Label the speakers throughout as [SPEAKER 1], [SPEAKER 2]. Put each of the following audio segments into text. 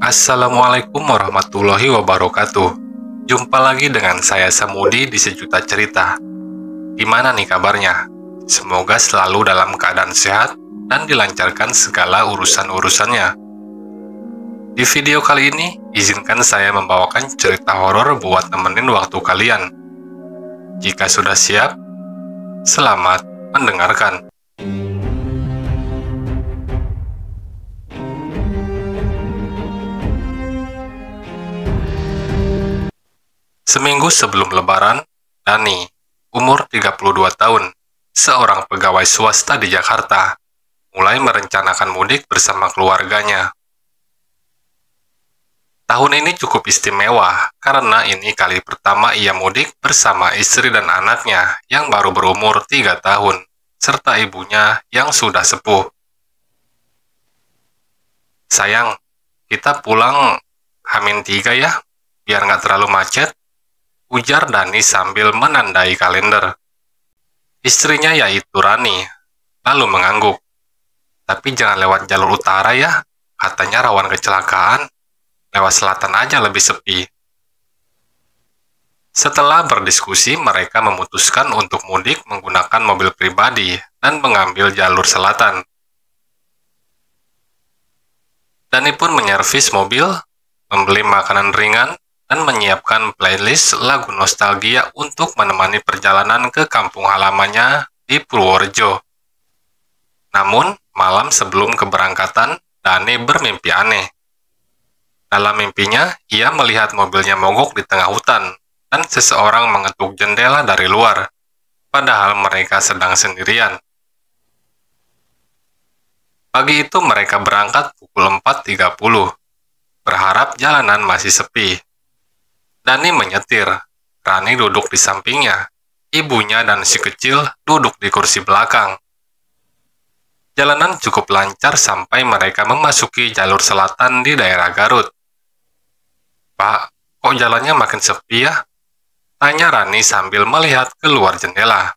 [SPEAKER 1] Assalamualaikum warahmatullahi wabarakatuh. Jumpa lagi dengan saya Samudi di Sejuta Cerita. Gimana nih kabarnya? Semoga selalu dalam keadaan sehat dan dilancarkan segala urusan-urusannya. Di video kali ini, izinkan saya membawakan cerita horor buat nemenin waktu kalian. Jika sudah siap, selamat mendengarkan. Seminggu sebelum Lebaran, Dani, umur 32 tahun, seorang pegawai swasta di Jakarta, mulai merencanakan mudik bersama keluarganya. Tahun ini cukup istimewa karena ini kali pertama ia mudik bersama istri dan anaknya yang baru berumur 3 tahun, serta ibunya yang sudah sepuh. Sayang, kita pulang H-3 ya, biar nggak terlalu macet, ujar Dani sambil menandai kalender. Istrinya yaitu Rani, lalu mengangguk. Tapi jangan lewat jalur utara ya, katanya rawan kecelakaan. Lewat selatan aja lebih sepi. Setelah berdiskusi, mereka memutuskan untuk mudik menggunakan mobil pribadi dan mengambil jalur selatan. Dani pun menyervis mobil, membeli makanan ringan, dan menyiapkan playlist lagu nostalgia untuk menemani perjalanan ke kampung halamannya di Purworejo. Namun, malam sebelum keberangkatan, Dani bermimpi aneh. Dalam mimpinya, ia melihat mobilnya mogok di tengah hutan, dan seseorang mengetuk jendela dari luar, padahal mereka sedang sendirian. Pagi itu mereka berangkat pukul 4.30, berharap jalanan masih sepi. Dani menyetir, Rani duduk di sampingnya, ibunya dan si kecil duduk di kursi belakang. Jalanan cukup lancar sampai mereka memasuki jalur selatan di daerah Garut. "Pak, kok jalannya makin sepi ya?" tanya Rani sambil melihat keluar jendela.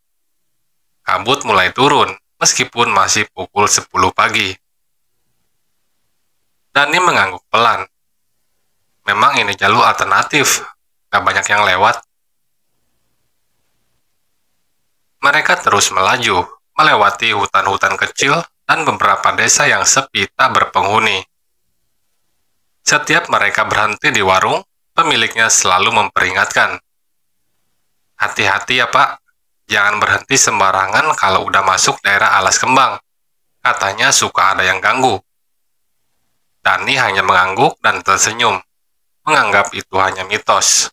[SPEAKER 1] Kabut mulai turun, meskipun masih pukul 10 pagi. Dani mengangguk pelan. Memang ini jalur alternatif, gak banyak yang lewat. Mereka terus melaju, melewati hutan-hutan kecil dan beberapa desa yang sepi tak berpenghuni. Setiap mereka berhenti di warung, pemiliknya selalu memperingatkan. "Hati-hati ya Pak, jangan berhenti sembarangan kalau udah masuk daerah Alas Kembang. Katanya suka ada yang ganggu." Dani hanya mengangguk dan tersenyum, menganggap itu hanya mitos.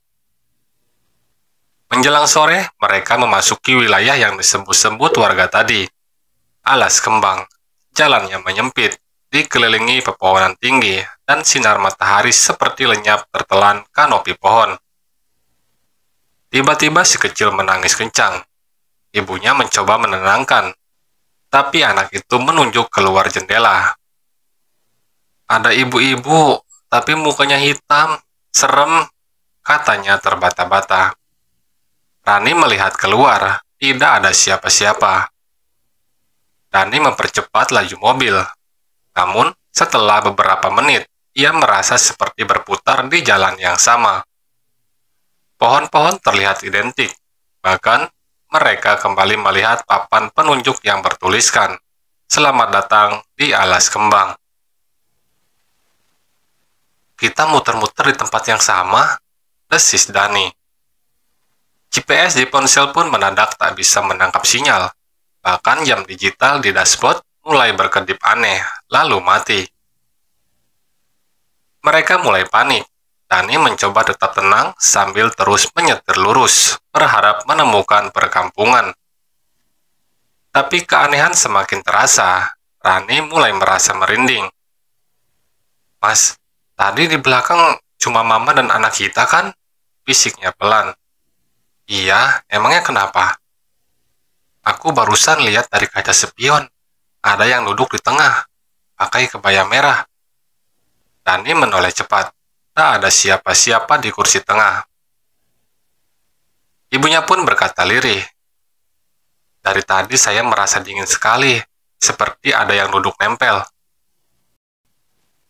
[SPEAKER 1] Menjelang sore, mereka memasuki wilayah yang disebut-sebut warga tadi. Alas Kembang, jalannya menyempit, dikelilingi pepohonan tinggi, dan sinar matahari seperti lenyap tertelan kanopi pohon. Tiba-tiba si kecil menangis kencang. Ibunya mencoba menenangkan, tapi anak itu menunjuk keluar jendela. "Ada ibu-ibu, tapi mukanya hitam, serem," katanya terbata-bata. Rani melihat keluar, tidak ada siapa-siapa. Dani mempercepat laju mobil. Namun, setelah beberapa menit, ia merasa seperti berputar di jalan yang sama. Pohon-pohon terlihat identik. Bahkan, mereka kembali melihat papan penunjuk yang bertuliskan, "Selamat datang di Alas Kembang." "Kita muter-muter di tempat yang sama," desis Dani. GPS di ponsel pun mendadak tak bisa menangkap sinyal. Bahkan jam digital di dashboard mulai berkedip aneh, lalu mati. Mereka mulai panik. Dani mencoba tetap tenang sambil terus menyetir lurus, berharap menemukan perkampungan. Tapi keanehan semakin terasa. Rani mulai merasa merinding. "Mas, tadi di belakang cuma mama dan anak kita kan?" bisiknya pelan. "Iya, emangnya kenapa?" "Aku barusan lihat dari kaca spion, ada yang duduk di tengah, pakai kebaya merah." Dani menoleh cepat, tak ada siapa-siapa di kursi tengah. Ibunya pun berkata lirih, "Dari tadi saya merasa dingin sekali, seperti ada yang duduk nempel."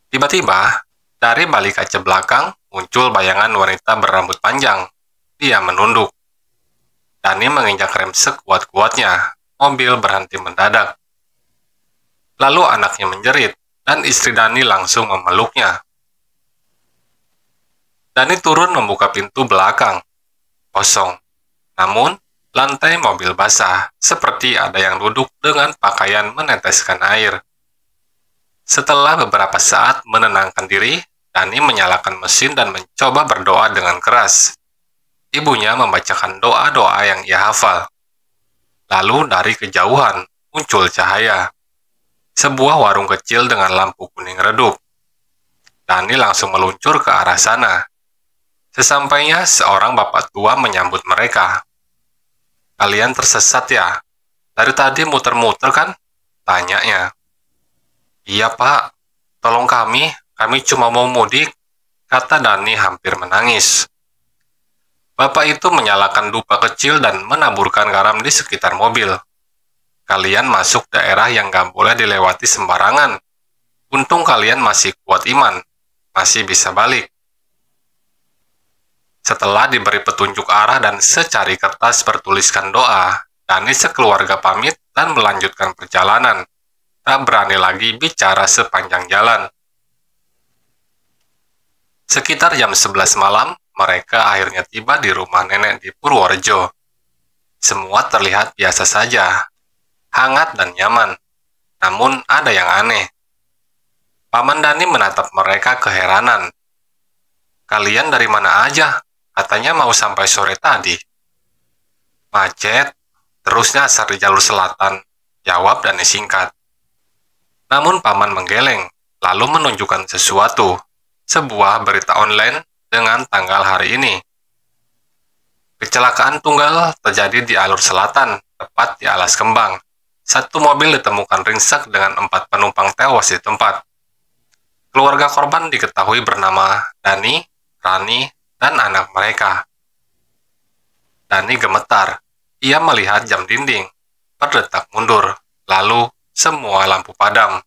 [SPEAKER 1] Tiba-tiba, Dari balik kaca belakang, muncul bayangan wanita berambut panjang. Dia menunduk. Dani menginjak rem sekuat-kuatnya. Mobil berhenti mendadak. Lalu anaknya menjerit, dan istri Dani langsung memeluknya. Dani turun membuka pintu belakang. Kosong. Namun, lantai mobil basah, seperti ada yang duduk dengan pakaian meneteskan air. Setelah beberapa saat menenangkan diri, Dani menyalakan mesin dan mencoba berdoa dengan keras. Ibunya membacakan doa-doa yang ia hafal. Lalu dari kejauhan muncul cahaya. Sebuah warung kecil dengan lampu kuning redup. Dani langsung meluncur ke arah sana. Sesampainya, seorang bapak tua menyambut mereka. "Kalian tersesat ya? Dari tadi muter-muter kan?" tanyanya. "Iya pak, tolong kami cuma mau mudik," kata Dani hampir menangis. Bapak itu menyalakan dupa kecil dan menaburkan garam di sekitar mobil. "Kalian masuk daerah yang gak boleh dilewati sembarangan. Untung kalian masih kuat iman, masih bisa balik." Setelah diberi petunjuk arah dan secari kertas bertuliskan doa, Dani sekeluarga pamit dan melanjutkan perjalanan. Tak berani lagi bicara sepanjang jalan. Sekitar jam 11 malam, mereka akhirnya tiba di rumah nenek di Purworejo. Semua terlihat biasa saja, hangat dan nyaman. Namun ada yang aneh. Paman Dani menatap mereka keheranan. "Kalian dari mana aja? Katanya mau sampai sore tadi." "Macet, terus nyasar di jalur selatan," jawab Dani singkat. Namun paman menggeleng, lalu menunjukkan sesuatu. Sebuah berita online dengan tanggal hari ini. Kecelakaan tunggal terjadi di alur selatan, tepat di Alas Kembang. Satu mobil ditemukan ringsek dengan 4 penumpang tewas di tempat. Keluarga korban diketahui bernama Dani, Rani, dan anak mereka. Dani gemetar. Ia melihat jam dinding, berdetak mundur, lalu semua lampu padam.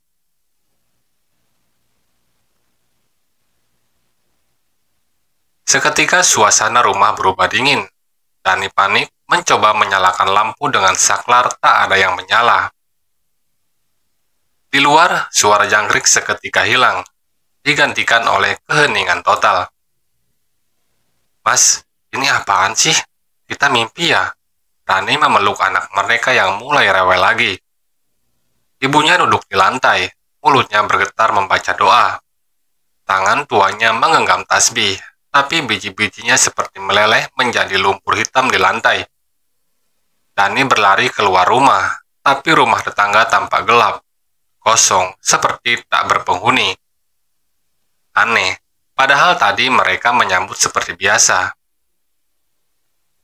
[SPEAKER 1] Seketika suasana rumah berubah dingin. Dani panik mencoba menyalakan lampu dengan saklar, tak ada yang menyala. Di luar, suara jangkrik seketika hilang, digantikan oleh keheningan total. "Mas, ini apaan sih? Kita mimpi ya?" Rani memeluk anak mereka yang mulai rewel lagi. Ibunya duduk di lantai, mulutnya bergetar membaca doa. Tangan tuanya menggenggam tasbih, tapi biji-bijinya seperti meleleh menjadi lumpur hitam di lantai. Dani berlari keluar rumah, tapi rumah tetangga tampak gelap, kosong, seperti tak berpenghuni. Aneh, padahal tadi mereka menyambut seperti biasa.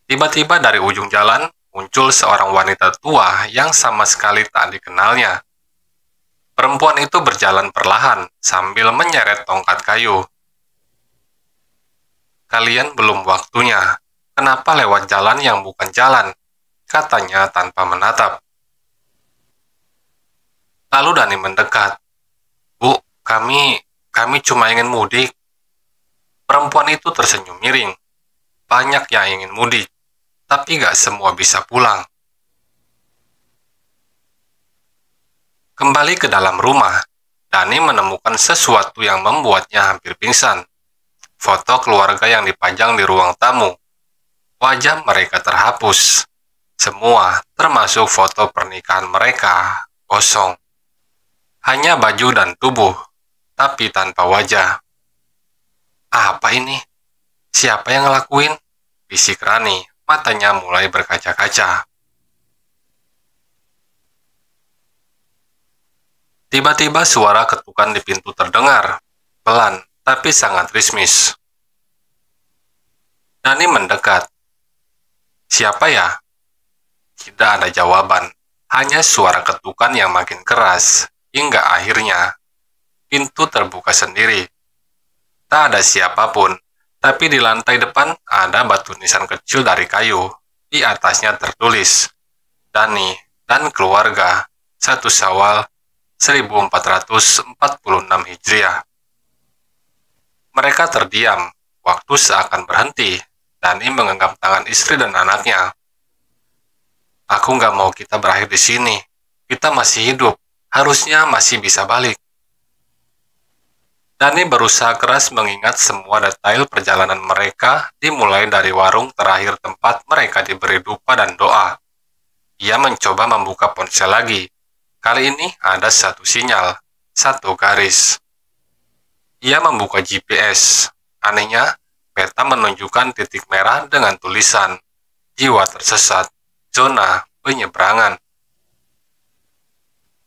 [SPEAKER 1] Tiba-tiba dari ujung jalan, muncul seorang wanita tua yang sama sekali tak dikenalnya. Perempuan itu berjalan perlahan sambil menyeret tongkat kayu. "Kalian belum waktunya. Kenapa lewat jalan yang bukan jalan?" katanya tanpa menatap. Lalu Dani mendekat. "Bu, kami cuma ingin mudik." Perempuan itu tersenyum miring. Banyak yang ingin mudik, tapi gak semua bisa pulang. Kembali ke dalam rumah, Dani menemukan sesuatu yang membuatnya hampir pingsan. Foto keluarga yang dipajang di ruang tamu. Wajah mereka terhapus. Semua, termasuk foto pernikahan mereka, kosong. Hanya baju dan tubuh, tapi tanpa wajah. "Apa ini? Siapa yang ngelakuin?" bisik Rani, matanya mulai berkaca-kaca. Tiba-tiba suara ketukan di pintu terdengar, pelan tapi sangat rismis. Dani mendekat. "Siapa ya?" Tidak ada jawaban, hanya suara ketukan yang makin keras, hingga akhirnya pintu terbuka sendiri. Tak ada siapapun, tapi di lantai depan ada batu nisan kecil dari kayu. Di atasnya tertulis, "Dani dan keluarga, 1 Syawal 1446 Hijriah." Mereka terdiam, waktu seakan berhenti. Dani menggenggam tangan istri dan anaknya. Aku nggak mau kita berakhir di sini. Kita masih hidup, harusnya masih bisa balik. Dani berusaha keras mengingat semua detail perjalanan mereka, dimulai dari warung terakhir tempat mereka diberi dupa dan doa. Ia mencoba membuka ponsel lagi. Kali ini ada satu sinyal, satu garis. Ia membuka GPS. Anehnya, peta menunjukkan titik merah dengan tulisan jiwa tersesat, zona penyeberangan.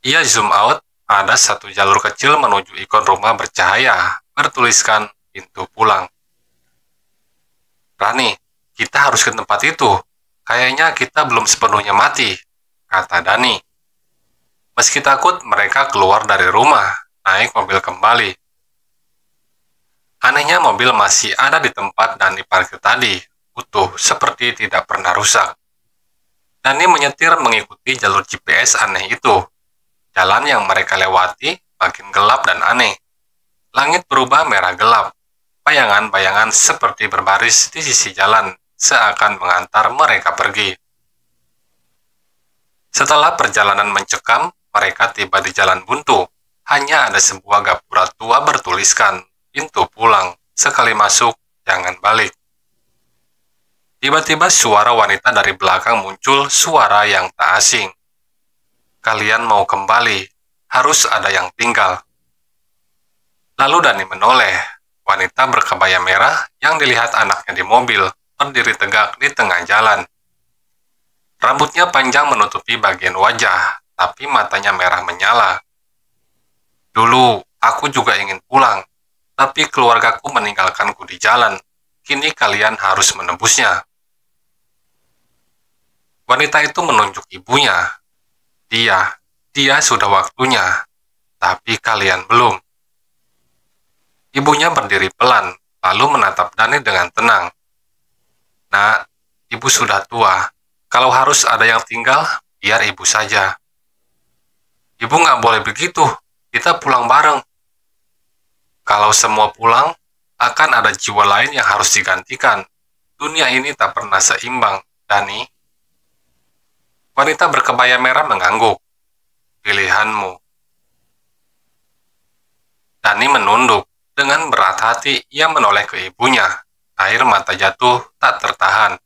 [SPEAKER 1] Ia zoom out, ada satu jalur kecil menuju ikon rumah bercahaya, bertuliskan pintu pulang. Rani, kita harus ke tempat itu. Kayaknya kita belum sepenuhnya mati, kata Dani. Meski takut, mereka keluar dari rumah, naik mobil kembali. Anehnya mobil masih ada di tempat Dani parkir tadi, utuh seperti tidak pernah rusak. Dani menyetir mengikuti jalur GPS aneh itu. Jalan yang mereka lewati makin gelap dan aneh. Langit berubah merah gelap. Bayangan-bayangan seperti berbaris di sisi jalan, seakan mengantar mereka pergi. Setelah perjalanan mencekam, mereka tiba di jalan buntu. Hanya ada sebuah gapura tua bertuliskan, pintu pulang, sekali masuk, jangan balik. Tiba-tiba suara wanita dari belakang muncul, suara yang tak asing. Kalian mau kembali, harus ada yang tinggal. Lalu Dani menoleh, wanita berkebaya merah yang dilihat anaknya di mobil, berdiri tegak di tengah jalan. Rambutnya panjang menutupi bagian wajah, tapi matanya merah menyala. Dulu, aku juga ingin pulang, tapi keluargaku meninggalkanku di jalan. Kini kalian harus menebusnya. Wanita itu menunjuk ibunya. Dia sudah waktunya, tapi kalian belum. Ibunya berdiri pelan, lalu menatap Dani dengan tenang. Nak, ibu sudah tua. Kalau harus ada yang tinggal, biar ibu saja. Ibu nggak boleh begitu, kita pulang bareng. Kalau semua pulang, akan ada jiwa lain yang harus digantikan. Dunia ini tak pernah seimbang, Dani. Wanita berkebaya merah mengangguk. Pilihanmu. Dani menunduk. Dengan berat hati, ia menoleh ke ibunya. Air mata jatuh tak tertahan.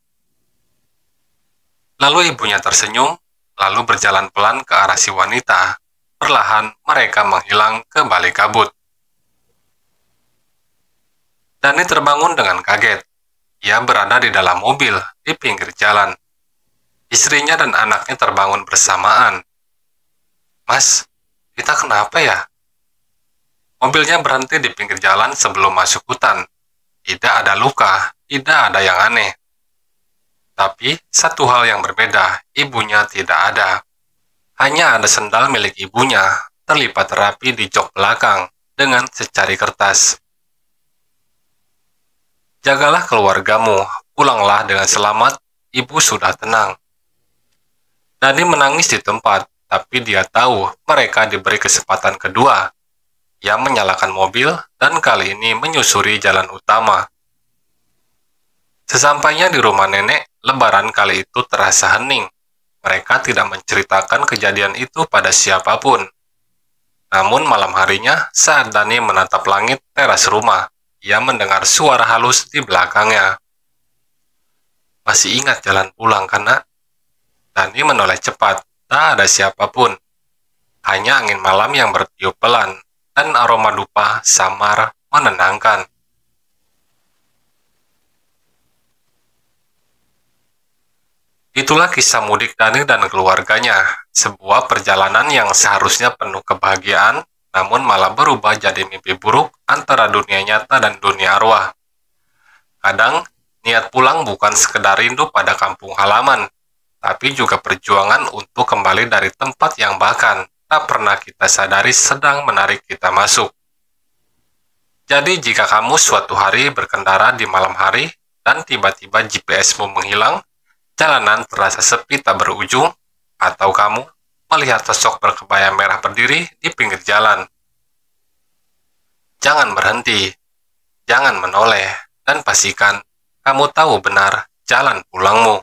[SPEAKER 1] Lalu ibunya tersenyum, lalu berjalan pelan ke arah si wanita. Perlahan mereka menghilang ke balik kabut. Dani terbangun dengan kaget. Ia berada di dalam mobil, di pinggir jalan. Istrinya dan anaknya terbangun bersamaan. Mas, kita kenapa ya? Mobilnya berhenti di pinggir jalan sebelum masuk hutan. Tidak ada luka, tidak ada yang aneh. Tapi, satu hal yang berbeda, ibunya tidak ada. Hanya ada sendal milik ibunya, terlipat rapi di jok belakang, dengan secari kertas. Jagalah keluargamu, pulanglah dengan selamat, ibu sudah tenang. Dani menangis di tempat, tapi dia tahu mereka diberi kesempatan kedua. Ia menyalakan mobil dan kali ini menyusuri jalan utama. Sesampainya di rumah nenek, lebaran kali itu terasa hening. Mereka tidak menceritakan kejadian itu pada siapapun. Namun malam harinya, saat Dani menatap langit teras rumah, ia mendengar suara halus di belakangnya. Masih ingat jalan pulang, kan, Nak? Dani menoleh cepat, tak ada siapapun. Hanya angin malam yang bertiup pelan, dan aroma dupa samar menenangkan. Itulah kisah mudik Dani dan keluarganya, sebuah perjalanan yang seharusnya penuh kebahagiaan, namun malah berubah jadi mimpi buruk antara dunia nyata dan dunia arwah. Kadang, niat pulang bukan sekedar rindu pada kampung halaman, tapi juga perjuangan untuk kembali dari tempat yang bahkan tak pernah kita sadari sedang menarik kita masuk. Jadi jika kamu suatu hari berkendara di malam hari dan tiba-tiba GPS-mu menghilang, jalanan terasa sepi tak berujung, atau kamu melihat sosok berkebaya merah berdiri di pinggir jalan, jangan berhenti. Jangan menoleh dan pastikan kamu tahu benar jalan pulangmu.